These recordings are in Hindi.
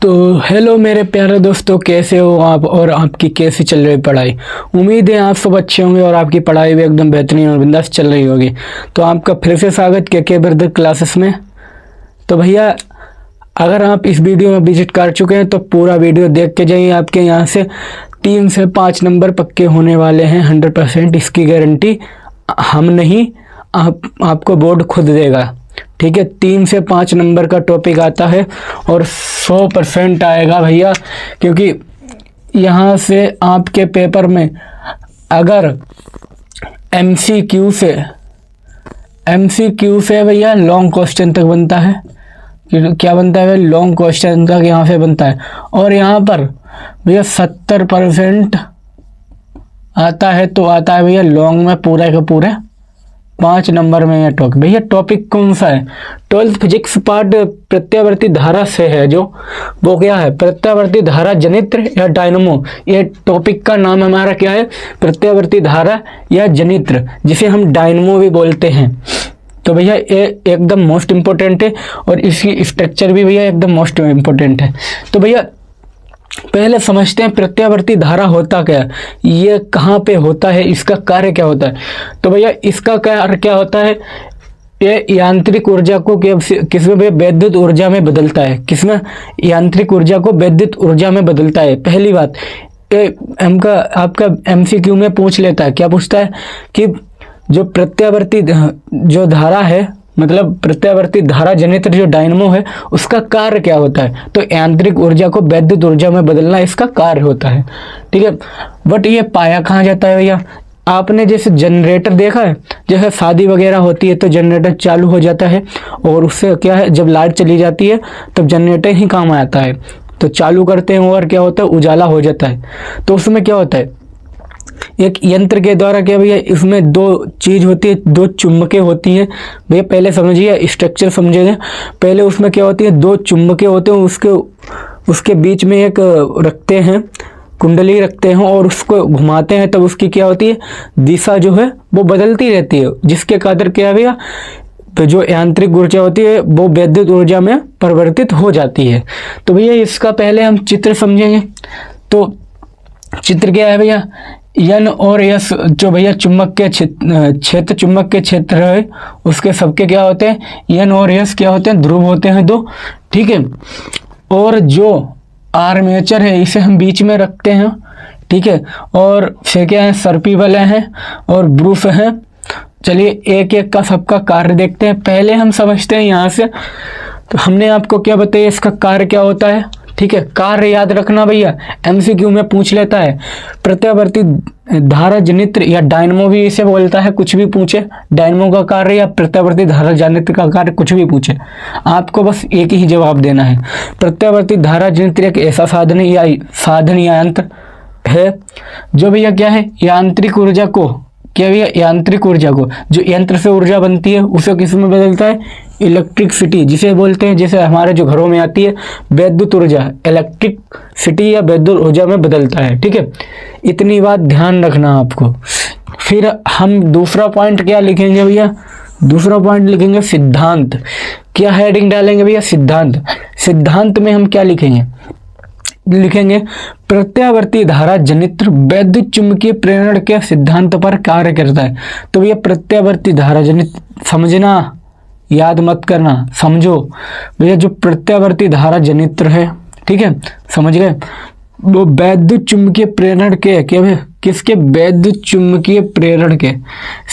तो हेलो मेरे प्यारे दोस्तों, कैसे हो आप और आपकी कैसी चल रही पढ़ाई। उम्मीद है आप सब अच्छे होंगे और आपकी पढ़ाई भी एकदम बेहतरीन और बिंदास चल रही होगी। तो आपका फिर से स्वागत के ब्रदर क्लासेस में। तो भैया, अगर आप इस वीडियो में विजिट कर चुके हैं तो पूरा वीडियो देख के जाइए। आपके यहाँ से 3 से 5 नंबर पक्के होने वाले हैं 100%। इसकी गारंटी हम नहीं, आपको बोर्ड खुद देगा। ठीक है, 3 से 5 नंबर का टॉपिक आता है और 100% आएगा भैया, क्योंकि यहाँ से आपके पेपर में अगर एमसीक्यू से भैया लॉन्ग क्वेश्चन तक बनता है। क्या बनता है? लॉन्ग क्वेश्चन तक यहाँ से बनता है। और यहाँ पर भैया 70% आता है, तो आता है भैया लॉन्ग में पूरा का पूरा 5 नंबर में यह टॉपिक। भैया टॉपिक कौन सा है? 12th फिजिक्स पार्ट प्रत्यावर्ती धारा से है, जो वो क्या है, प्रत्यावर्ती धारा जनित्र या डायनमो। ये टॉपिक का नाम हमारा क्या है? प्रत्यावर्ती धारा या जनित्र, जिसे हम डायनमो भी बोलते हैं। तो भैया ये एकदम मोस्ट इम्पोर्टेंट है और इसकी स्ट्रक्चर भी भैया एकदम मोस्ट इम्पोर्टेंट है। तो भैया पहले समझते हैं प्रत्यावर्ती धारा होता क्या है, ये कहाँ पे होता है, इसका कार्य क्या होता है। तो भैया इसका कार्य क्या होता है, ये यांत्रिक ऊर्जा को किसमें भैया वैद्युत ऊर्जा में बदलता है। किसमें? यांत्रिक ऊर्जा को वैद्युत ऊर्जा में बदलता है। पहली बात, आपका एमसीक्यू में पूछ लेता है, क्या पूछता है कि जो प्रत्यावर्ती जो धारा है, मतलब प्रत्यावर्ती धारा जनित्र जो डायनमो है, उसका कार्य क्या होता है। तो यांत्रिक ऊर्जा को वैद्युत ऊर्जा में बदलना इसका कार्य होता है। ठीक है, बट ये पाया कहाँ जाता है भैया? आपने जैसे जनरेटर देखा है, जैसे शादी वगैरह होती है तो जनरेटर चालू हो जाता है और उससे क्या है, जब लाइट चली जाती है तब जनरेटर ही काम आता है। तो चालू करते हैं और क्या होता है, उजाला हो जाता है। तो उसमें क्या होता है, एक यंत्र के द्वारा क्या भैया, इसमें 2 चीज होती है, 2 चुम्बकें होती हैं। भैया पहले समझिए, स्ट्रक्चर समझेंगे। पहले उसमें क्या होती है, 2 चुम्बकें होते हैं, उसके बीच में एक रखते हैं, कुंडली रखते हैं और उसको घुमाते हैं, तब उसकी क्या होती है, दिशा जो है वो बदलती रहती है, जिसके कारण क्या भैया, तो जो यांत्रिक ऊर्जा होती है वो वैद्युत ऊर्जा में परिवर्तित हो जाती है। तो भैया इसका पहले हम चित्र समझेंगे। तो चित्र क्या है भैया, एन और एस जो भैया चुंबक के क्षेत्र चुंबक के क्षेत्र है, उसके सबके क्या होते हैं, एन और एस क्या होते हैं, ध्रुव होते हैं 2। ठीक है, और जो आर्मेचर है इसे हम बीच में रखते हैं। ठीक है, और फिर क्या है, सर्पी बल हैं और ब्रूफ हैं। चलिए एक एक का सबका कार्य देखते हैं। पहले हम समझते हैं यहाँ से, तो हमने आपको क्या बताया, इसका कार्य क्या होता है। ठीक है, कार्य याद रखना भैया, एमसीक्यू में पूछ लेता है। प्रत्यावर्ती धारा जनित्र या डायनमो भी इसे बोलता है, कुछ भी पूछे, डायनमो का कार्य या प्रत्यावर्ती धारा जनित्र का कार्य कुछ भी पूछे, आपको बस एक ही जवाब देना है। प्रत्यावर्ती धारा जनित्र एक ऐसा साधन या यंत्र है जो भैया क्या है, यांत्रिक ऊर्जा को, क्या भैया, यांत्रिक ऊर्जा को, जो यंत्र से ऊर्जा बनती है उसे किस में बदलता है, इलेक्ट्रिसिटी जिसे बोलते हैं, जैसे हमारे जो घरों में आती है वैद्युत ऊर्जा, इलेक्ट्रिसिटी या वैद्युत ऊर्जा में बदलता है। ठीक है, इतनी बात ध्यान रखना आपको। फिर हम दूसरा पॉइंट क्या लिखेंगे भैया, दूसरा पॉइंट लिखेंगे सिद्धांत। क्या हेडिंग डालेंगे भैया, सिद्धांत। सिद्धांत में हम क्या लिखेंगे, प्रत्यावर्ती धारा जनित्र वैद्युत चुंबकीय प्रेरण के सिद्धांत पर कार्य करता है। तो भैया प्रत्यावर्ती धारा जनित्र समझना, याद मत करना, समझो भैया। जो प्रत्यावर्ती धारा जनित्र है, ठीक है, समझ गए, वो वैद्युत चुंबकीय प्रेरण के, क्या भैया, किसके, वैद्युत चुंबकीय प्रेरण के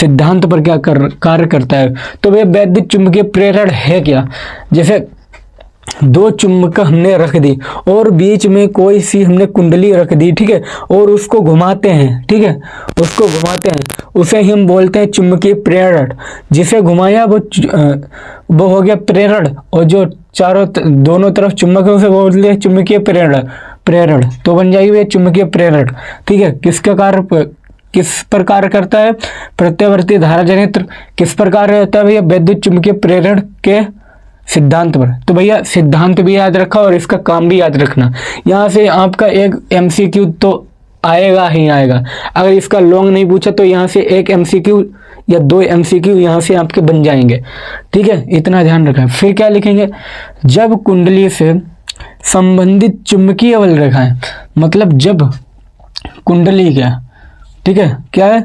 सिद्धांत पर क्या कार्य करता है। तो भैया वैद्युत चुंबकीय प्रेरण है क्या, जैसे 2 चुंबक हमने रख दी और बीच में कोई सी हमने कुंडली रख दी। ठीक है, और उसको घुमाते हैं। ठीक है, उसको घुमाते हैं, उसे ही हम बोलते हैं चुंबकीय प्रेरण। जिसे घुमाया वो हो गया प्रेरण, और जो दोनों तरफ चुंबक है उसे बोलते हैं चुंबकीय प्रेरण। तो बन जाएगी चुंबकीय प्रेरण। ठीक है, किसका कार्य, किस प्रकार करता है, प्रत्यावर्ती धारा जनित्र किस प्रकार रहता है भैया, वैद्युत चुंबकीय प्रेरण के सिद्धांत पर। तो भैया सिद्धांत भी याद रखा और इसका काम भी याद रखना। यहाँ से आपका एक एमसीक्यू तो आएगा ही आएगा। अगर इसका लॉन्ग नहीं पूछा तो यहाँ से एक एमसीक्यू या 2 एमसीक्यू यहाँ से आपके बन जाएंगे। ठीक है, इतना ध्यान रखें। फिर क्या लिखेंगे, जब कुंडली से संबंधित चुंबकीय बल रेखाएं, मतलब जब कुंडली क्या, ठीक है, क्या है,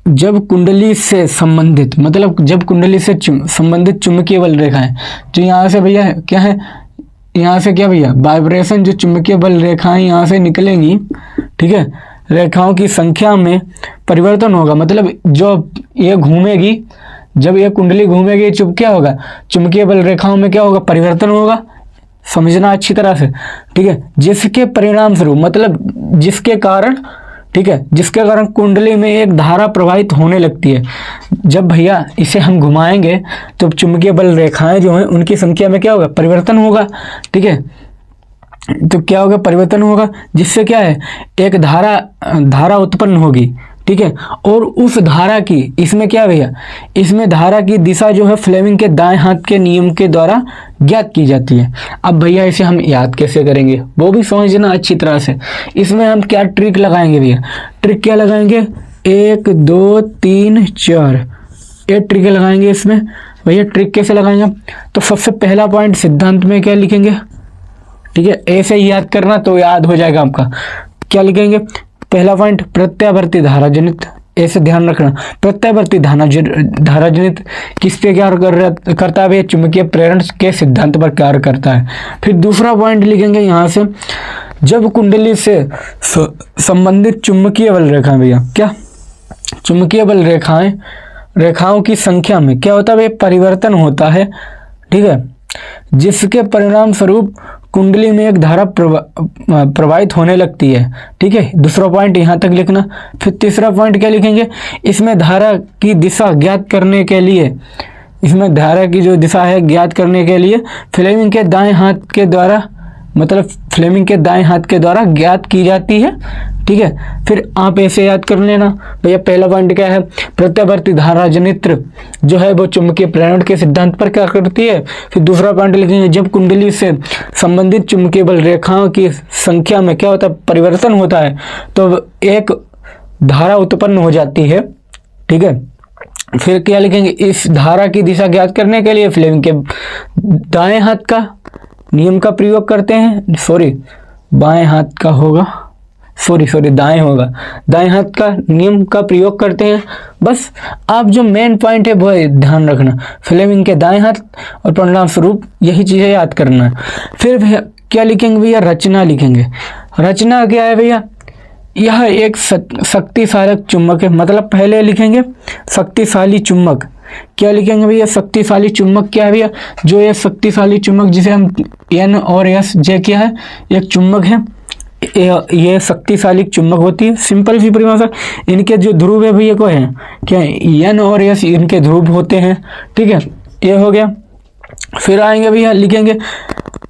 जब कुंडली से संबंधित, मतलब जब कुंडली से संबंधित चुंबकीय बल रेखाएं, जो यहाँ से भैया क्या है, यहाँ से क्या भैया वाइब्रेशन, जो चुंबकीय बल रेखाएं यहाँ से निकलेंगी, ठीक है, रेखाओं की संख्या में परिवर्तन होगा, मतलब जो ये घूमेगी, जब ये कुंडली घूमेगी क्या होगा, चुंबकीय बल रेखाओं में क्या होगा, परिवर्तन होगा, समझना अच्छी तरह से, ठीक है, जिसके परिणाम स्वरूप, मतलब जिसके कारण, ठीक है, जिसके कारण कुंडली में एक धारा प्रवाहित होने लगती है। जब भैया इसे हम घुमाएंगे तो चुंबकीय बल रेखाएं जो हैं उनकी संख्या में क्या होगा, परिवर्तन होगा, ठीक है, तो क्या होगा, परिवर्तन होगा, जिससे क्या है, एक धारा उत्पन्न होगी, ठीक है, और उस धारा की, इसमें क्या भैया, इसमें धारा की दिशा जो है फ्लेमिंग के दाएं हाथ के नियम के द्वारा ज्ञात की जाती है। अब भैया इसे हम याद कैसे करेंगे वो भी समझना अच्छी तरह से। इसमें हम क्या ट्रिक लगाएंगे भैया, ट्रिक क्या लगाएंगे, 1 2 3 4, ये ट्रिक लगाएंगे इसमें। भैया ट्रिक कैसे लगाएंगे, तो सबसे पहला पॉइंट सिद्धांत में क्या लिखेंगे, ठीक है, ऐसे ही याद करना तो याद हो जाएगा आपका। क्या लिखेंगे, पहला पॉइंट प्रत्यावर्ती धारा जनित, ऐसे ध्यान रखना, प्रत्यावर्ती धारा जनित किस पे कार्य करता है, चुंबकीय प्रेरण के सिद्धांत पर कार्य करता है। फिर दूसरा पॉइंट लिखेंगे यहाँ से, जब कुंडली से संबंधित चुंबकीय बल रेखाएं, भैया क्या, चुंबकीय बल रेखाओं की संख्या में क्या होता है, परिवर्तन होता है, ठीक है, जिसके परिणाम स्वरूप कुंडली में एक धारा प्रवाहित होने लगती है, ठीक है, दूसरा पॉइंट यहाँ तक लिखना। फिर तीसरा पॉइंट क्या लिखेंगे, इसमें धारा की दिशा ज्ञात करने के लिए, इसमें धारा की जो दिशा है ज्ञात करने के लिए फ्लेमिंग के दाएं हाथ के द्वारा, मतलब फ्लेमिंग के दाएं हाथ के द्वारा ज्ञात की जाती है, ठीक है। फिर आप ऐसे याद कर लेना भैया, पहला पॉइंट क्या है, प्रत्यावर्ती धारा जनित जो है वो चुंबकीय प्रेरण के सिद्धांत पर क्या करती है। फिर दूसरा पॉइंट लिखेंगे, जब कुंडली से संबंधित चुंबकीय बल रेखाओं की संख्या में क्या होता है, परिवर्तन होता है, तो एक धारा उत्पन्न हो जाती है, ठीक है। फिर क्या लिखेंगे, इस धारा की दिशा ज्ञात करने के लिए फ्लेमिंग के दाएं हाथ का नियम का प्रयोग करते हैं, सॉरी बाएं हाथ का होगा, सॉरी दाएं होगा, दाएं हाथ का नियम का प्रयोग करते हैं। बस आप जो मेन पॉइंट है वो ध्यान रखना, फ्लेमिंग के दाएं हाथ और परिणाम स्वरूप यही चीज़ें याद करना है। फिर भैया क्या लिखेंगे भैया, रचना लिखेंगे। रचना क्या है भैया, यह एक शक्तिशाली चुंबक है, मतलब पहले लिखेंगे शक्तिशाली चुंबक। क्या लिखेंगे भैया, शक्तिशाली चुंबक क्या है भैया, जो ये शक्तिशाली चुंबक जिसे हम N और S जे क्या है, एक चुंबक है, ये शक्तिशाली चुंबक होती है। सिंपल सी परिभाषा, इनके जो ध्रुव है भैया को है क्या, N और S इनके ध्रुव होते हैं, ठीक है, ये हो गया। फिर आएंगे भैया, लिखेंगे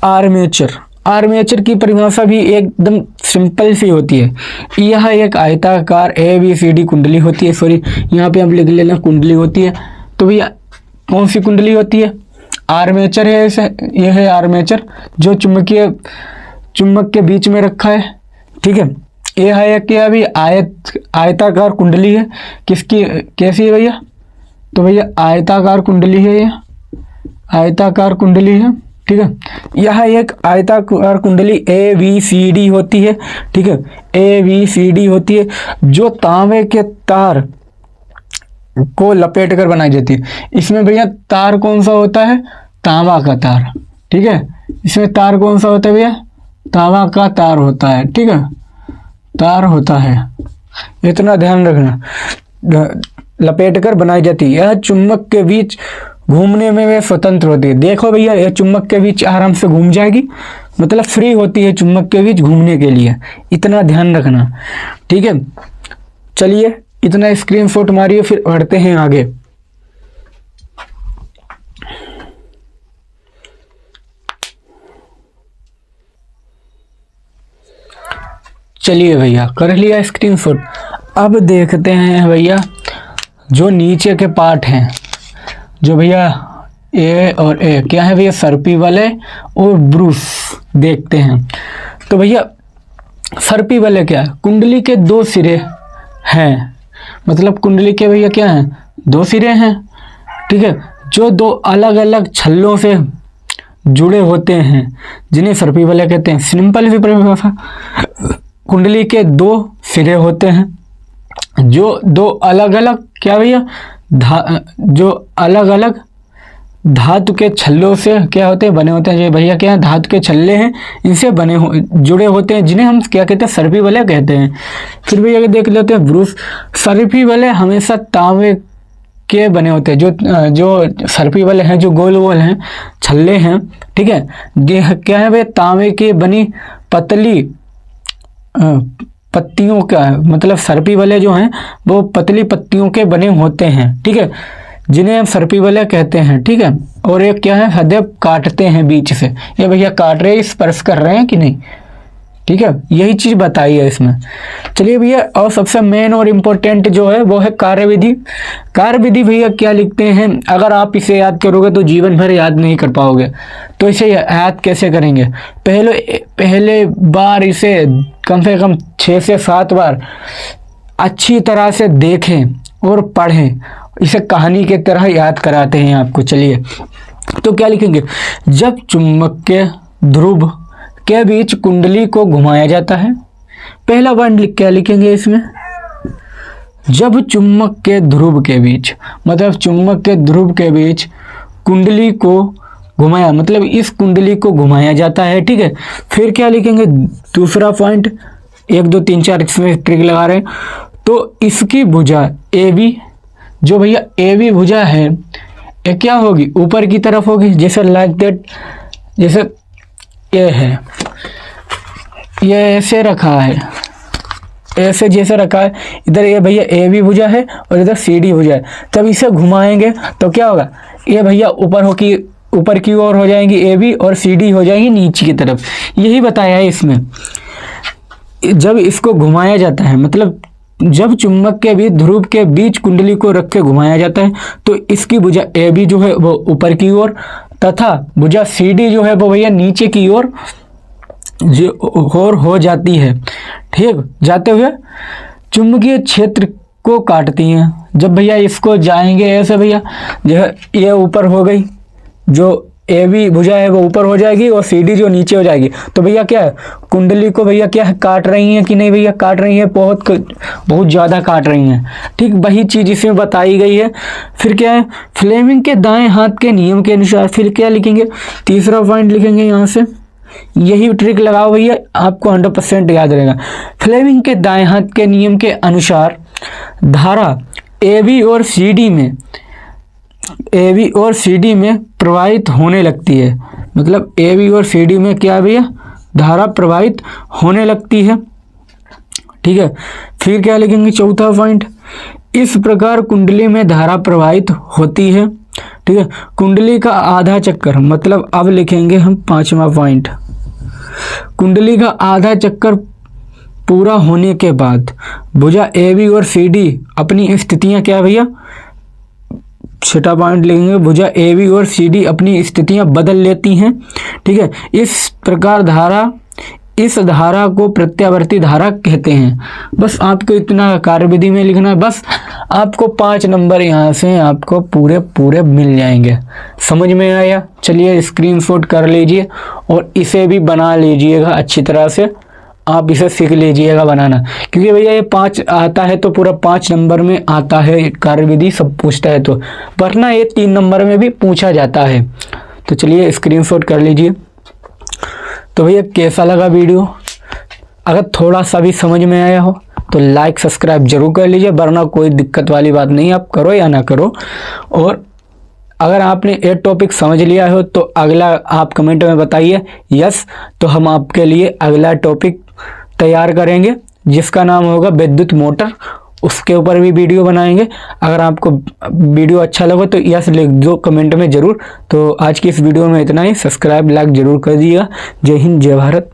आर्मेचर। आर्मेचर की परिभाषा भी एकदम सिंपल सी होती है, यह एक आयताकार ABCD कुंडली होती है, सॉरी यहाँ पे हम लिख लेना कुंडली होती है। तो भैया कौन सी कुंडली होती है, आर्मेचर है, ऐसे यह है आर्मेचर, जो चुंबक के बीच में रखा है, ठीक है। यह है क्या अभी आयताकार कुंडली है, किसकी कैसी है भैया, तो भैया आयताकार कुंडली है, यह आयताकार कुंडली है, ठीक है। यह एक आयताकार कुंडली ABCD होती है, ठीक है, ABCD होती है, जो तांबे के तार को लपेट कर बनाई जाती है। इसमें भैया तार कौन सा होता है, तांबा का तार, ठीक है, इसमें तार कौन सा होता है भैया, तांबा का तार होता है, ठीक है, तार होता है, इतना ध्यान रखना, लपेट कर बनाई जाती है। यह चुंबक के बीच घूमने में वे स्वतंत्र होती है। देखो भैया यह चुंबक के बीच आराम से घूम जाएगी, मतलब फ्री होती है चुंबक के बीच घूमने के लिए, इतना ध्यान रखना, ठीक है। चलिए इतना स्क्रीनशॉट मारिए, फिर बढ़ते हैं आगे। चलिए भैया कर लिया स्क्रीनशॉट। अब देखते हैं भैया जो नीचे के पार्ट हैं, जो भैया ए और ए क्या है भैया, सर्पी वाले और ब्रूस देखते हैं। तो भैया सर्पी वाले क्या है, कुंडली के दो सिरे हैं, मतलब कुंडली के भैया क्या हैं, दो सिरे हैं, ठीक है, जो दो अलग अलग छल्लों से जुड़े होते हैं जिन्हें सर्पी वलय कहते हैं। सिंपल सी परिभाषा, कुंडली के दो सिरे होते हैं जो दो अलग अलग क्या भैया जो अलग अलग धातु के छल्लों से क्या होते हैं, बने होते हैं। ये भैया क्या है, धातु के छल्ले हैं, इनसे जुड़े होते हैं, जिन्हें हम क्या कहते हैं, सर्पी वलय कहते हैं। फिर भैया देख लेते हैं ब्रूस। सर्पी वलय हमेशा तांबे के बने होते हैं। जो सर्पी वलय हैं, जो गोल गोल हैं, छल्ले हैं, ठीक है, ये क्या है भैया, तांबे की बनी पतली पत्तियों का, मतलब सर्पी वलय जो हैं वो पतली पत्तियों के बने होते हैं, ठीक है, जिन्हें हम सर्पी वलय कहते हैं, ठीक है। और एक क्या है, सदैव काटते हैं बीच से। ये भैया काट रहे हैं, स्पर्श कर रहे हैं कि नहीं, ठीक है, यही चीज बताई है इसमें। चलिए भैया, और सबसे मेन और इम्पोर्टेंट जो है वो है कार्यविधि। कार्यविधि भैया क्या लिखते हैं, अगर आप इसे याद करोगे तो जीवन भर याद नहीं कर पाओगे। तो इसे याद कैसे करेंगे, पहले बार इसे कम से कम 6 से 7 बार अच्छी तरह से देखें और पढ़ें। इसे कहानी के तरह याद कराते हैं आपको। चलिए, तो क्या लिखेंगे, जब चुंबक के ध्रुव के बीच कुंडली को घुमाया जाता है। पहला वर्ड क्या लिखेंगे इसमें, जब चुंबक के ध्रुव के बीच, मतलब चुंबक के ध्रुव के बीच कुंडली को घुमाया, मतलब इस कुंडली को घुमाया जाता है, ठीक है। फिर क्या लिखेंगे, दूसरा पॉइंट, 1 2 3 4 इसमें ट्रिक लगा रहे हैं। तो इसकी भुजा ए बी, जो भैया ए बी भुजा है, ये क्या होगी, ऊपर की तरफ होगी, जैसे लाइक दैट, जैसे ये है, ये ऐसे रखा है, ऐसे जैसे रखा है, इधर ये भैया ए बी भुजा है और इधर सी डी भुजा है। तब इसे घुमाएंगे तो क्या होगा, ये भैया ऊपर की ओर हो जाएंगी ए बी और सी डी हो जाएंगी नीचे की तरफ। यही बताया है इसमें। जब इसको घुमाया जाता है, मतलब जब चुंबक के बीच ध्रुव के बीच कुंडली को रख के घुमाया जाता है, तो इसकी भुजा ए बी जो है वो ऊपर की ओर तथा भुजा सी डी जो है वो भैया नीचे की ओर हो जाती है, ठीक। जाते हुए चुंबकीय क्षेत्र को काटती हैं। जब भैया इसको जाएंगे ऐसे भैया, जो ये ऊपर हो गई, जो ए बी भुजा है वो ऊपर हो जाएगी और सी डी जो नीचे हो जाएगी। तो भैया क्या है, कुंडली को भैया क्या है, काट रही हैं कि नहीं भैया, काट रही है, बहुत ज़्यादा काट रही हैं, ठीक। वही चीज़ इसमें बताई गई है। फिर क्या है, फ्लेमिंग के दाएं हाथ के नियम के अनुसार, फिर क्या लिखेंगे, तीसरा पॉइंट लिखेंगे यहाँ से, यही ट्रिक लगाओ भैया, आपको 100% याद रहेगा। फ्लेमिंग के दाएं हाथ के नियम के अनुसार धारा ए बी और सी डी में प्रवाहित होने लगती है। मतलब ए बी और सी डी में क्या है भैया, धारा प्रवाहित होने लगती है, ठीक है। फिर क्या लिखेंगे, चौथा पॉइंट, इस प्रकार कुंडली में धारा प्रवाहित होती है, ठीक है। कुंडली का आधा चक्कर, मतलब अब लिखेंगे हम 5वां पॉइंट, कुंडली का आधा चक्कर पूरा होने के बाद भुजा ए बी और सी डी अपनी स्थितियां क्या भैया, 6वां पॉइंट लिखेंगे, भुजा ए बी और सी डी अपनी स्थितियां बदल लेती हैं, ठीक है। इस प्रकार इस धारा को प्रत्यावर्ती धारा कहते हैं। बस आपको इतना कार्यविधि में लिखना है, बस आपको 5 नंबर यहाँ से आपको पूरे मिल जाएंगे। समझ में आया? चलिए स्क्रीनशॉट कर लीजिए और इसे भी बना लीजिएगा अच्छी तरह से, आप इसे सीख लीजिएगा बनाना, क्योंकि भैया ये 5 आता है तो पूरा 5 नंबर में आता है, कार्यविधि सब पूछता है, तो वरना ये 3 नंबर में भी पूछा जाता है। तो चलिए स्क्रीनशॉट कर लीजिए। तो भैया कैसा लगा वीडियो, अगर थोड़ा सा भी समझ में आया हो तो लाइक सब्सक्राइब जरूर कर लीजिए, वरना कोई दिक्कत वाली बात नहीं, आप करो या ना करो। और अगर आपने ये टॉपिक समझ लिया हो तो अगला आप कमेंट में बताइए यस, तो हम आपके लिए अगला टॉपिक तैयार करेंगे जिसका नाम होगा विद्युत मोटर, उसके ऊपर भी वीडियो बनाएंगे। अगर आपको वीडियो अच्छा लगे तो यस लिख दो कमेंट में ज़रूर। तो आज की इस वीडियो में इतना ही, सब्सक्राइब लाइक ज़रूर कर दिएगा। जय हिंद, जय भारत।